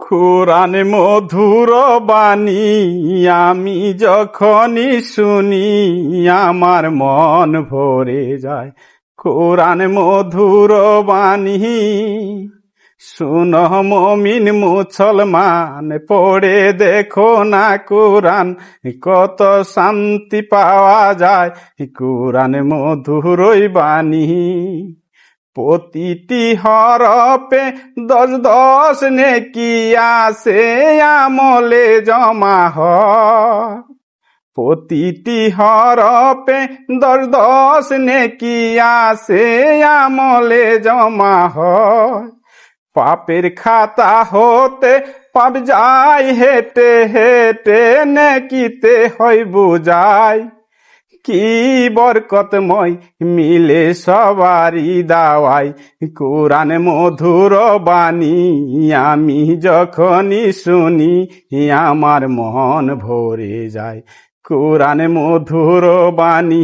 কোরআন মধুর বাণী আমি যখনই শুনি আমার মন ভরে যায়। কোরআন মধুর বাণী শুনো মুমিন মুসলমান, পড়ে দেখো না কোরআন, কত শান্তি পাওয়া যায় কোরআন মধুরই বাণী। প্রতিটি হরফে 10 নেকি আছে আমলে জমা হয়। প্রতিটি হরফে 10 নেকি আছে আমলে জমা হয়। পাপের খাতা হতে পাপ যায় হেঁটে হেঁটে, নেকিতে হয় বুঝায়। কি বরকতময় মিলে সবারই দাওয়াই কোরআন মধুর বাণী আমি যখনই শুনি আমার মন ভরে যায়। কোরআন মধুর বাণী।